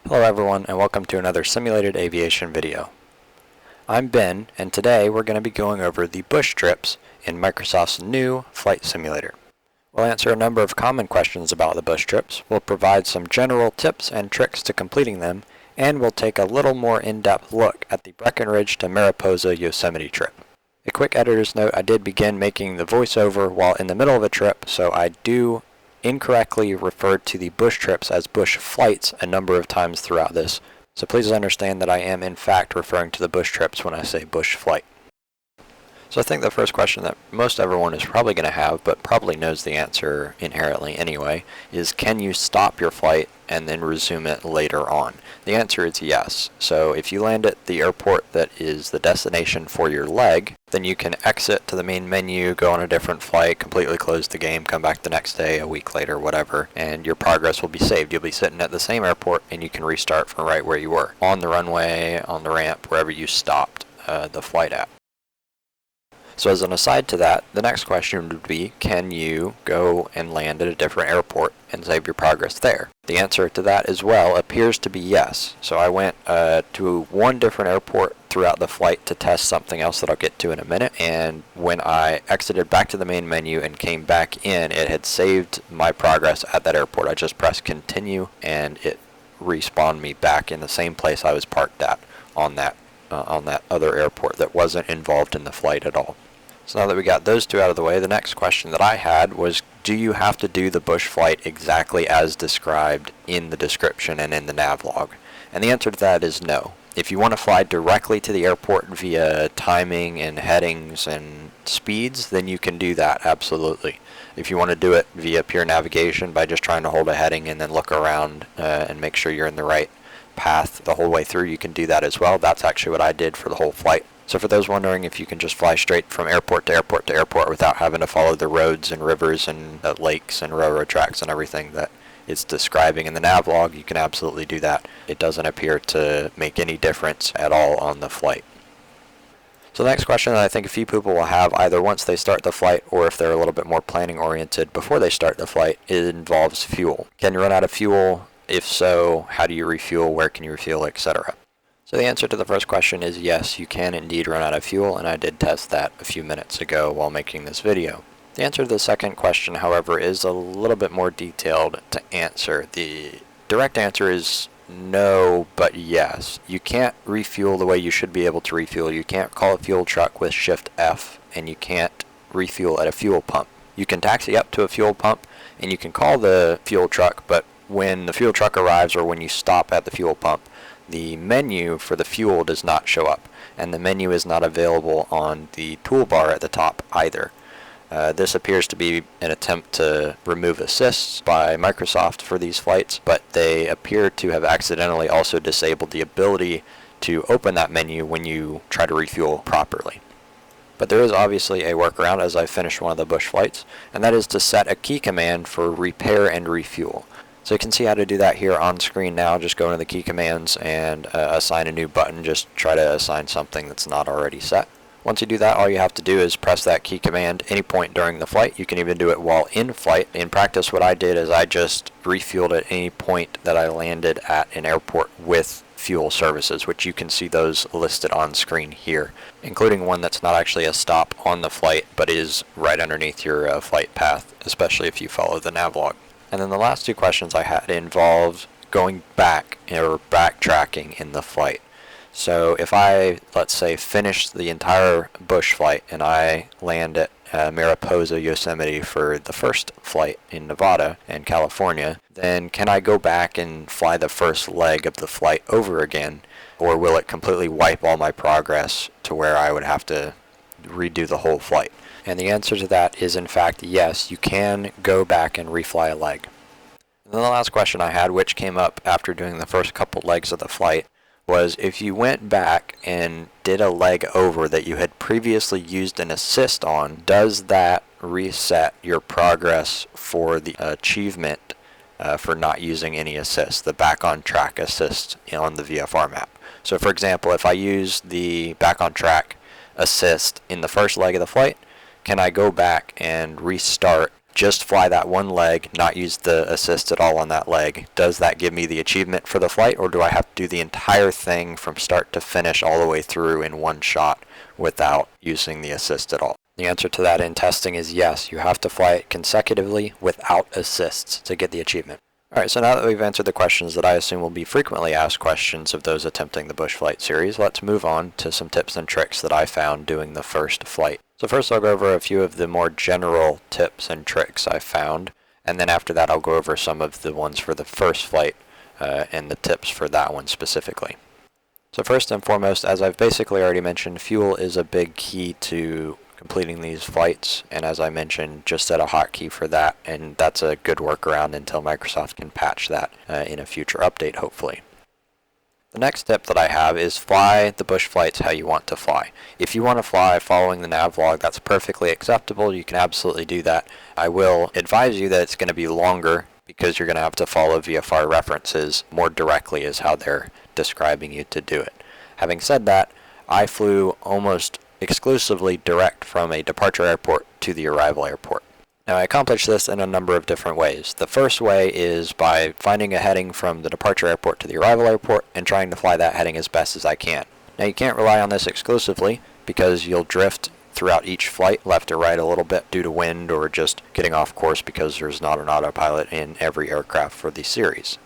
Hello everyone, and welcome to another simulated aviation video. I'm Ben, and today we're going to be going over the bush trips in Microsoft's new flight simulator. We'll answer a number of common questions about the bush trips, we'll provide some general tips and tricks to completing them, and we'll take a little more in-depth look at the Breckenridge to Mariposa-Yosemite trip. A quick editor's note, I did begin making the voiceover while in the middle of a trip, so I do incorrectly referred to the bush trips as bush flights a number of times throughout this, so please understand that I am in fact referring to the bush trips when I say bush flight. So I think the first question that most everyone is probably going to have, but probably knows the answer inherently anyway, is can you stop your flight and then resume it later on? The answer is yes. So if you land at the airport that is the destination for your leg, then you can exit to the main menu, go on a different flight, completely close the game, come back the next day, a week later, whatever, and your progress will be saved. You'll be sitting at the same airport and you can restart from right where you were, on the runway, on the ramp, wherever you stopped the flight at. So as an aside to that, the next question would be, can you go and land at a different airport and save your progress there? The answer to that as well appears to be yes. So I went to one different airport throughout the flight to test something else that I'll get to in a minute, and when I exited back to the main menu and came back in, it had saved my progress at that airport. I just pressed continue and it respawned me back in the same place I was parked at on that other airport that wasn't involved in the flight at all. So now that we got those two out of the way, the next question that I had was, do you have to do the bush flight exactly as described in the description and in the nav log? And the answer to that is no. If you want to fly directly to the airport via timing and headings and speeds, then you can do that, absolutely. If you want to do it via pure navigation by just trying to hold a heading and then look around and make sure you're in the right path the whole way through, you can do that as well. That's actually what I did for the whole flight. So for those wondering if you can just fly straight from airport to airport to airport without having to follow the roads and rivers and lakes and railroad tracks and everything that it's describing in the nav log, you can absolutely do that. It doesn't appear to make any difference at all on the flight. So the next question that I think a few people will have either once they start the flight or if they're a little bit more planning oriented before they start the flight, it involves fuel. Can you run out of fuel? If so, how do you refuel? Where can you refuel, etc.? So the answer to the first question is yes, you can indeed run out of fuel, and I did test that a few minutes ago while making this video. The answer to the second question, however, is a little bit more detailed to answer. The direct answer is no, but yes. You can't refuel the way you should be able to refuel. You can't call a fuel truck with Shift F, and you can't refuel at a fuel pump. You can taxi up to a fuel pump, and you can call the fuel truck, but when the fuel truck arrives or when you stop at the fuel pump, the menu for the fuel does not show up, and the menu is not available on the toolbar at the top either. This appears to be an attempt to remove assists by Microsoft for these flights, but they appear to have accidentally also disabled the ability to open that menu when you try to refuel properly. But there is obviously a workaround as I finish one of the bush flights, and that is to set a key command for repair and refuel. So you can see how to do that here on screen now. Just go into the key commands and assign a new button. Just try to assign something that's not already set. Once you do that, all you have to do is press that key command any point during the flight. You can even do it while in flight. In practice, what I did is I just refueled at any point that I landed at an airport with fuel services, which you can see those listed on screen here, including one that's not actually a stop on the flight, but is right underneath your flight path, especially if you follow the nav log. And then the last two questions I had involved going back or backtracking in the flight. So if I, let's say, finish the entire bush flight and I land at Mariposa-Yosemite for the first flight in Nevada and California, then can I go back and fly the first leg of the flight over again, or will it completely wipe all my progress to where I would have to redo the whole flight? And the answer to that is, in fact, yes, you can go back and refly a leg. And then the last question I had, which came up after doing the first couple legs of the flight, was if you went back and did a leg over that you had previously used an assist on, does that reset your progress for the achievement for not using any assist, the back on track assist on the VFR map? So for example, if I use the back on track assist in the first leg of the flight, can I go back and restart just fly that one leg, not use the assist at all on that leg, does that give me the achievement for the flight, or do I have to do the entire thing from start to finish all the way through in one shot without using the assist at all? The answer to that in testing is yes, you have to fly it consecutively without assists to get the achievement. Alright, so now that we've answered the questions that I assume will be frequently asked questions of those attempting the bush flight series, let's move on to some tips and tricks that I found doing the first flight. So first I'll go over a few of the more general tips and tricks I found, and then after that I'll go over some of the ones for the first flight and the tips for that one specifically. So first and foremost, as I've basically already mentioned, fuel is a big key to completing these flights, and as I mentioned, just set a hotkey for that, and that's a good workaround until Microsoft can patch that in a future update, hopefully. The next tip that I have is fly the bush flights how you want to fly. If you want to fly following the nav log, that's perfectly acceptable. You can absolutely do that. I will advise you that it's going to be longer because you're going to have to follow VFR references more directly is how they're describing you to do it. Having said that, I flew almost exclusively direct from a departure airport to the arrival airport. Now I accomplished this in a number of different ways. The first way is by finding a heading from the departure airport to the arrival airport and trying to fly that heading as best as I can. Now you can't rely on this exclusively because you'll drift throughout each flight left or right a little bit due to wind or just getting off course because there's not an autopilot in every aircraft for the series.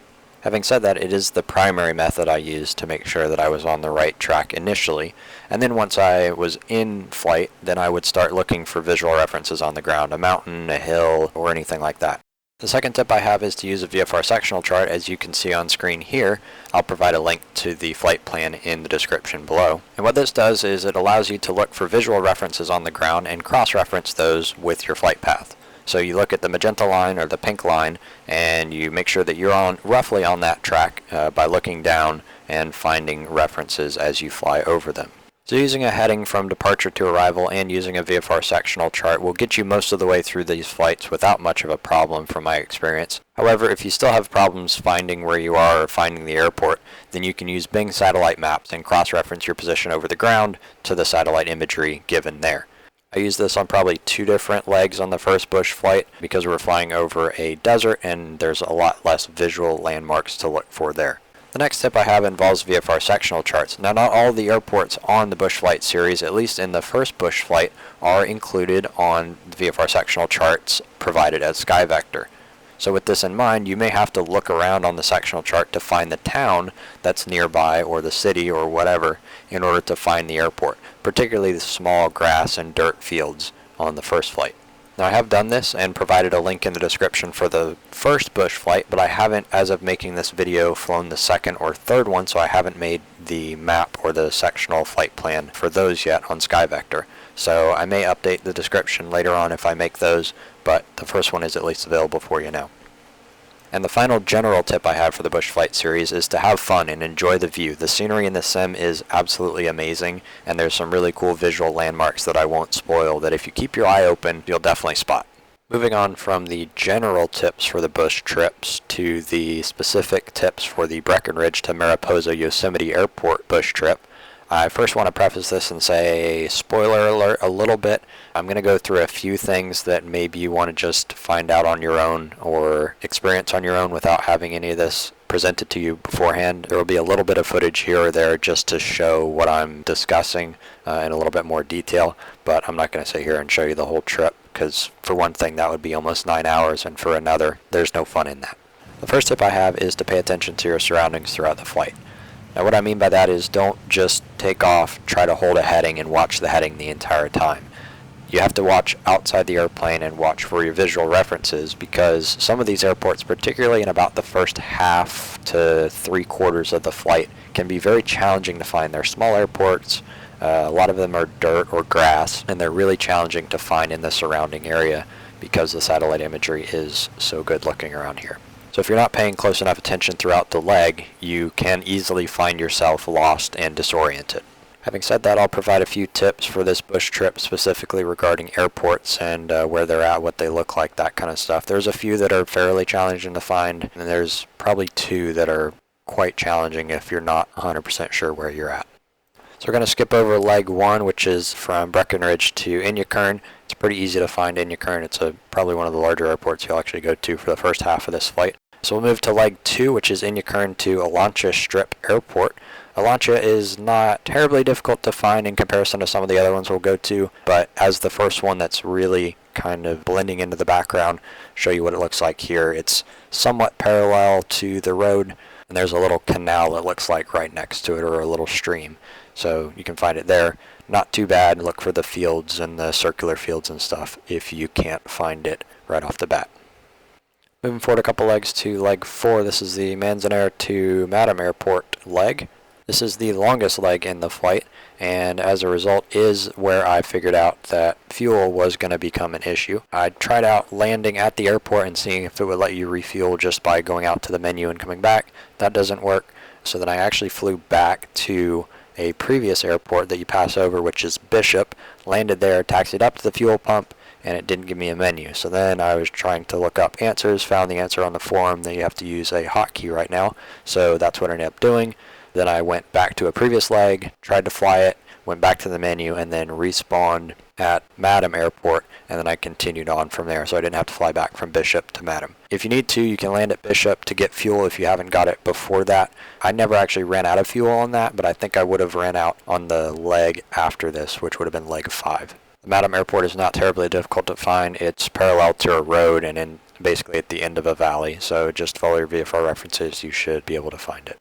Having said that, it is the primary method I used to make sure that I was on the right track initially, and then once I was in flight, then I would start looking for visual references on the ground, a mountain, a hill, or anything like that. The second tip I have is to use a VFR sectional chart. As you can see on screen here, I'll provide a link to the flight plan in the description below. And what this does is it allows you to look for visual references on the ground and cross-reference those with your flight path. So you look at the magenta line or the pink line and you make sure that you're roughly on that track by looking down and finding references as you fly over them. So using a heading from departure to arrival and using a VFR sectional chart will get you most of the way through these flights without much of a problem from my experience. However, if you still have problems finding where you are or finding the airport, then you can use Bing satellite maps and cross-reference your position over the ground to the satellite imagery given there. I used this on probably 2 different legs on the first bush flight because we're flying over a desert and there's a lot less visual landmarks to look for there. The next tip I have involves VFR sectional charts. Now not all the airports on the bush flight series, at least in the first bush flight, are included on the VFR sectional charts provided as SkyVector. So with this in mind, you may have to look around on the sectional chart to find the town that's nearby or the city or whatever in order to find the airport, particularly the small grass and dirt fields on the first flight. Now I have done this and provided a link in the description for the first bush flight, but I haven't, as of making this video, flown the second or third one, so I haven't made the map or the sectional flight plan for those yet on SkyVector. So I may update the description later on if I make those, but the first one is at least available for you now. And the final general tip I have for the bush flight series is to have fun and enjoy the view. The scenery in the sim is absolutely amazing, and there's some really cool visual landmarks that I won't spoil that if you keep your eye open, you'll definitely spot. Moving on from the general tips for the bush trips to the specific tips for the Breckenridge to Mariposa-Yosemite Airport bush trip, I first want to preface this and say, spoiler alert a little bit. I'm going to go through a few things that maybe you want to just find out on your own or experience on your own without having any of this presented to you beforehand. There will be a little bit of footage here or there just to show what I'm discussing in a little bit more detail, but I'm not going to sit here and show you the whole trip because for one thing that would be almost 9 hours, and for another there's no fun in that. The first tip I have is to pay attention to your surroundings throughout the flight. Now what I mean by that is don't just take off, try to hold a heading and watch the heading the entire time. You have to watch outside the airplane and watch for your visual references because some of these airports, particularly in about the first half to 3/4 of the flight, can be very challenging to find. They're small airports, a lot of them are dirt or grass, and they're really challenging to find in the surrounding area because the satellite imagery is so good looking around here. So if you're not paying close enough attention throughout the leg, you can easily find yourself lost and disoriented. Having said that, I'll provide a few tips for this bush trip specifically regarding airports and where they're at, what they look like, that kind of stuff. There's a few that are fairly challenging to find, and there's probably 2 that are quite challenging if you're not 100% sure where you're at. So we're going to skip over leg 1, which is from Breckenridge to Inyokern. It's pretty easy to find Inyokern. It's probably one of the larger airports you'll actually go to for the first half of this flight. So we'll move to leg 2, which is Inyokern to Olancha Strip Airport. Olancha is not terribly difficult to find in comparison to some of the other ones we'll go to, but as the first one that's really kind of blending into the background, show you what it looks like here. It's somewhat parallel to the road, and there's a little canal that looks like right next to it, or a little stream. So you can find it there. Not too bad. Look for the fields and the circular fields and stuff if you can't find it right off the bat. Moving forward a couple legs to leg 4, this is the Manzanar to Madam Airport leg. This is the longest leg in the flight, and as a result is where I figured out that fuel was going to become an issue. I tried out landing at the airport and seeing if it would let you refuel just by going out to the menu and coming back. That doesn't work, so then I actually flew back to a previous airport that you pass over, which is Bishop, landed there, taxied up to the fuel pump, and it didn't give me a menu. So then I was trying to look up answers, found the answer on the forum that you have to use a hotkey right now, so that's what I ended up doing. Then I went back to a previous leg, tried to fly it, went back to the menu, and then respawned at Madam Airport, and then I continued on from there, so I didn't have to fly back from Bishop to Madam. If you need to, you can land at Bishop to get fuel if you haven't got it before that. I never actually ran out of fuel on that, but I think I would have ran out on the leg after this, which would have been leg 5. The Madam Airport is not terribly difficult to find. It's parallel to a road and basically at the end of a valley, so just follow your VFR references, you should be able to find it.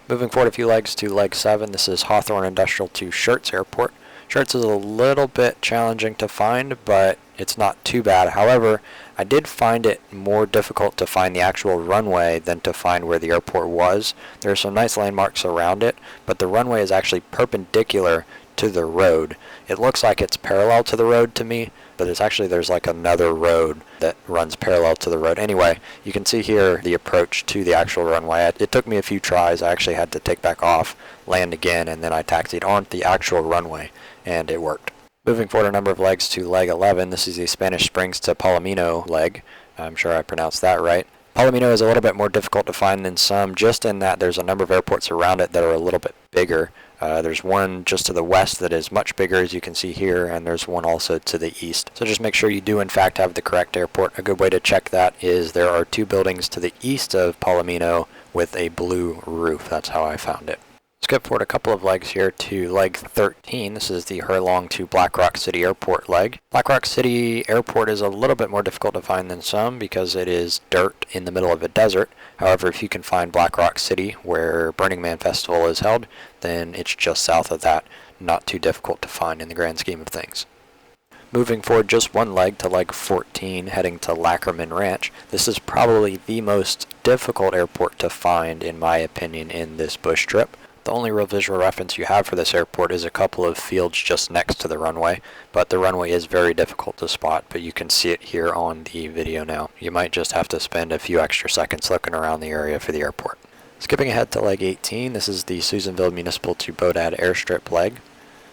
Moving forward a few legs to leg 7, this is Hawthorne Industrial to Schurtz Airport. Schurtz is a little bit challenging to find, but it's not too bad. However, I did find it more difficult to find the actual runway than to find where the airport was. There are some nice landmarks around it, but the runway is actually perpendicular to the road. It looks like it's parallel to the road to me, but there's like another road that runs parallel to the road. Anyway, you can see here the approach to the actual runway. It took me a few tries. I actually had to take back off, land again, and then I taxied on the actual runway, and it worked. Moving forward a number of legs to leg 11, this is the Spanish Springs to Palomino leg. I'm sure I pronounced that right. Palomino is a little bit more difficult to find than some, just in that there's a number of airports around it that are a little bit bigger. There's one just to the west that is much bigger, as you can see here, and there's one also to the east. So just make sure you do in fact have the correct airport. A good way to check that is there are 2 buildings to the east of Palomino with a blue roof. That's how I found it. Skip forward a couple of legs here to leg 13. This is the Herlong to Black Rock City Airport leg. Black Rock City Airport is a little bit more difficult to find than some because it is dirt in the middle of a desert. However, if you can find Black Rock City where Burning Man Festival is held, then it's just south of that. Not too difficult to find in the grand scheme of things. Moving forward just one leg to leg 14, heading to Lackerman Ranch. This is probably the most difficult airport to find, in my opinion, in this bush trip. The only real visual reference you have for this airport is a couple of fields just next to the runway, but the runway is very difficult to spot, but you can see it here on the video now. You might just have to spend a few extra seconds looking around the area for the airport. Skipping ahead to leg 18, this is the Susanville Municipal to Bodad Airstrip leg.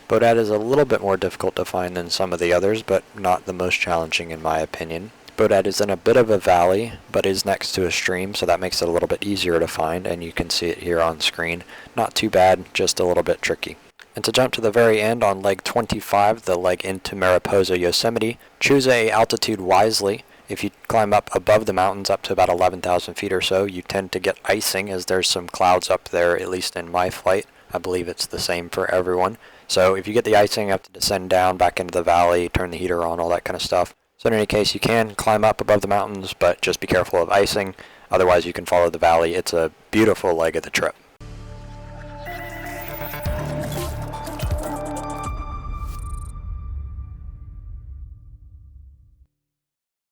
Bodad is a little bit more difficult to find than some of the others, but not the most challenging in my opinion. Bodad is in a bit of a valley, but is next to a stream, so that makes it a little bit easier to find, and you can see it here on screen. Not too bad, just a little bit tricky. And to jump to the very end on leg 25, the leg into Mariposa-Yosemite, choose a altitude wisely. If you climb up above the mountains up to about 11,000 feet or so, you tend to get icing as there's some clouds up there, at least in my flight. I believe it's the same for everyone. So if you get the icing, you have to descend down back into the valley, turn the heater on, all that kind of stuff. So in any case, you can climb up above the mountains, but just be careful of icing. Otherwise, you can follow the valley. It's a beautiful leg of the trip.